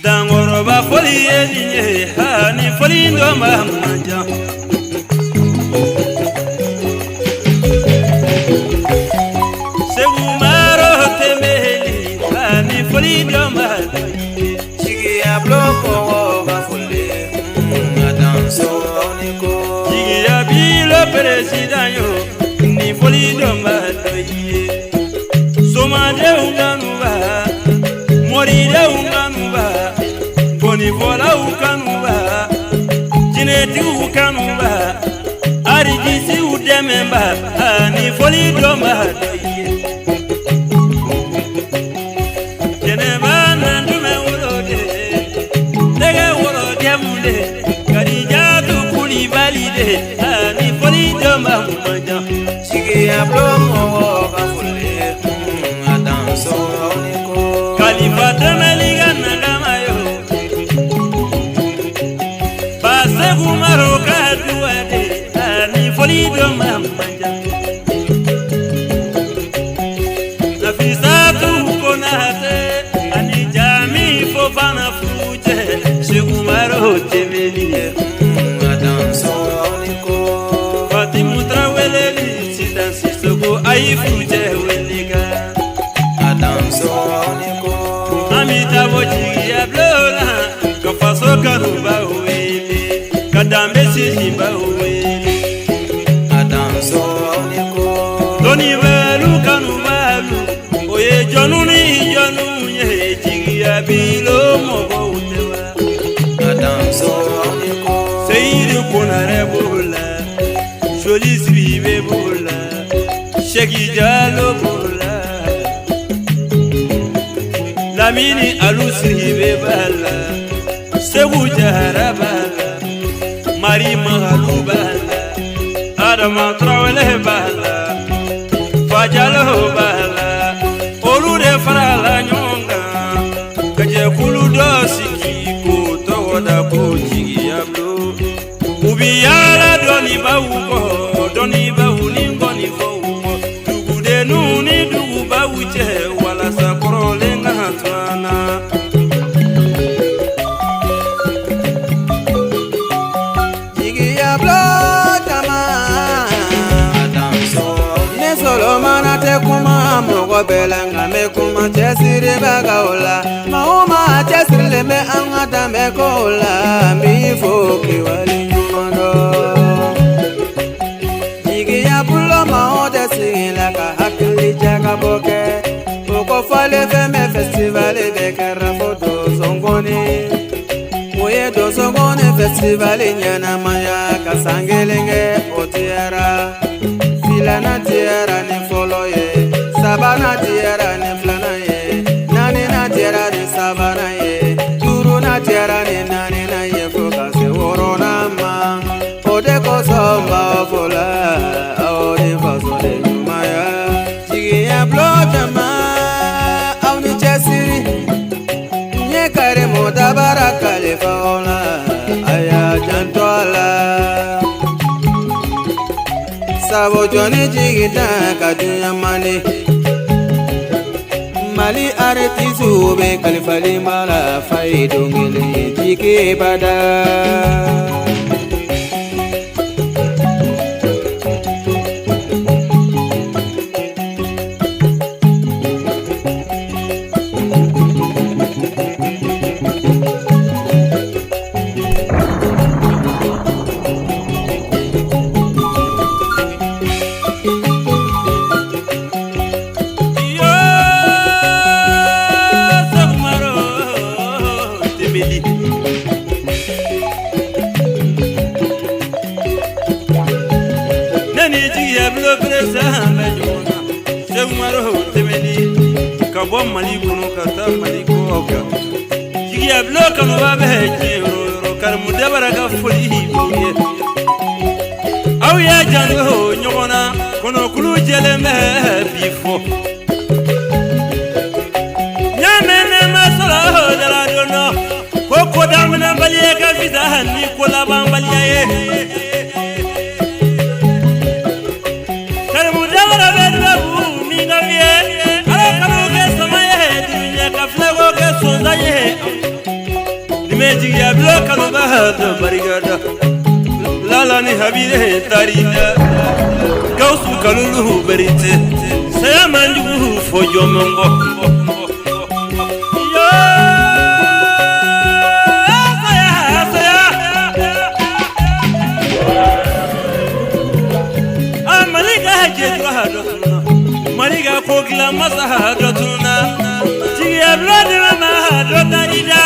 Dangoroba foli ye ha ni foli ndo manja. Segumaro temeli ha ni foli ndo manja. Chigi ya bloko ba foli adanso oniko. Chigi ya bilo president yo ni foli ndo manja. Somade unganuba moride unganuba. Boni vola ukanuba, jineti ukanuba, arigisi udememba, ani foli domba. Jeneba nandume urode, tege urode mule, karija tu kuli valide, ani foli domba manja. Chigi ya bloko ba foli adanso oniko. Kalifa temeliga nagamayo. Segumaro kaduade ani foli do mamanja. Nafisatu konate ani jami fofana fuje. Segumaro temeli adanso oniko. Fatimu traweleli sidan sisogo ai fuje weliga adanso oniko. Amita boji ya blola kafaso kanuba Kadambe simba uwele adanso oniko. Doni balu kanu balu oye jonu ni jonu nye jigi ya bilo mogo utewa adanso oniko. Seyiri kunare bula Sholi sribe bula Sheki jalo bula Lamini alu sribe bala Segu jahara bala Mari mahalu bala, Adama trawele bala, Fajalo bala, Olu de farala nyonga, Kaje kulu dosiki ko toda ko jigi ablo. Ubiyala doni bau lingo ni fouko, Dugu de nuni dugu bauche, wala sakoro lenga hatwana. Solomana te kuma mogo belanga me kuma chesiri bagaola mauma chesiri me angata me kola mi foki wali nyumando Jigi ya pulo mao de singila ka hakili jaga boke Oko fale feme festival bekara foto songoni Oye do songoni festival nyana maya kasangelenge otiara Filana tiara ni folo ye, sabana tiara ni flana ye, nani na tiara ni sabana ye, turu na tiara ni nani na ye foka se worona ma, ode ko somba fola, ode faso de nyumaya, chigi ya blota ma, au ni chesiri, nye kare moda baraka le faola, aya jantola. Sabo joni jigita kadunya Mali artisu be kalifali mala fai dongele jike bada Kabom mali kuno kata mali ko oka jigi ablo kama babe jiro kar mudabara ga fuli biye aw ya jando nyona kono kulu jele me bifo Faiza ni kola bambaliya ye Karimu dabara bedbabu ni ngaviye Ala kanu ke sama ye dunya ka flego ke sonza ye Nimeji ya blo kanu bahada barigada Lala ni habire tarida Gausu kalulu berite Saya manju fojo mongo Mariga kokila masahadatuna Chiya blood mama dotarida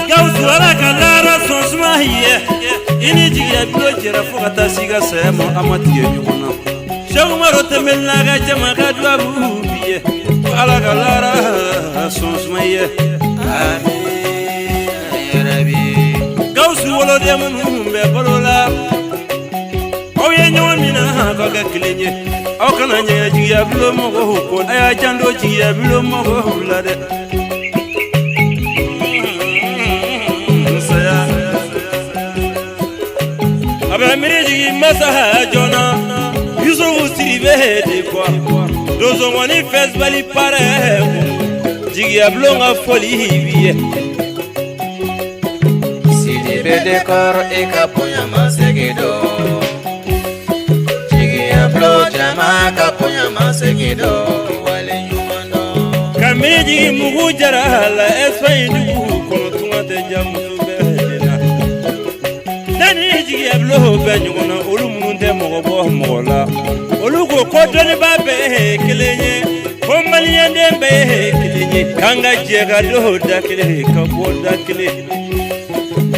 Gausu ala kalara sonsmahiye Ini chiya blood jera fukata siga sema amatiye nyukuna Shagumaro temellaga jama kadwa bubiye Ala kalara sonsmahiye Amin ya Rabbi Gausu wolo demunu mbe bolola Oye nyon mina kaga kilenye Okana nya jiya bilo mo go ko aya jando jiya bilo mo go hulade saya Aba miriji masaha jona yuso usiribe de quoi dozo woni festival pare jiya bilo nga foli biye Sidi be dekor e kaponya masegedo Blo jama kaponya masegido wale yumano Kamiji mugu jara la esfainu kono tunga te jamu bedena Dani jigi ablo be nyuna olu munde mogo bo mola olu go kodoni babe kelenye ko maliyande be kelenye kanga jega do dakile ka bo dakile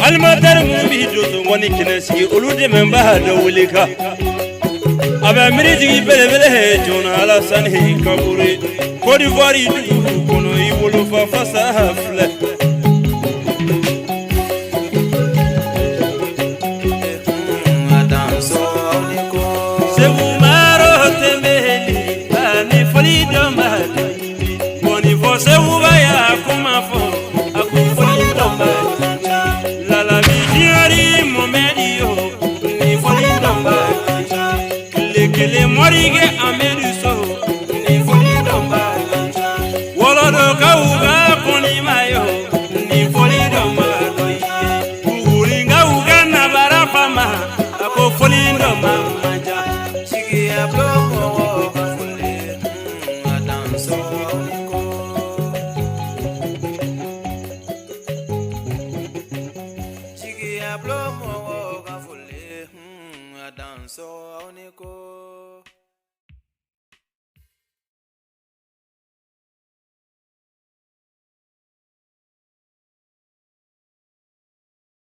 almadar mu bi do woni kinesi olu de memba do wulika Aba miriji bele bele jona ala sanhi kaburi Côte d'Ivoire du kono ibolo fa fasa hafle Sebu maro temeli ani foli doma Boni fo sebu baya kuma fo aku foli doma La la vigiari momedio ni foli doma Kele morige ameriso ni foli domba Wolo do kauga koni mayo ni foli domba Uringa uga na barafama ako foli domba manja Chigi ya blomo wo kafule adanso niko Chigi ya blomo wo kafule adanso niko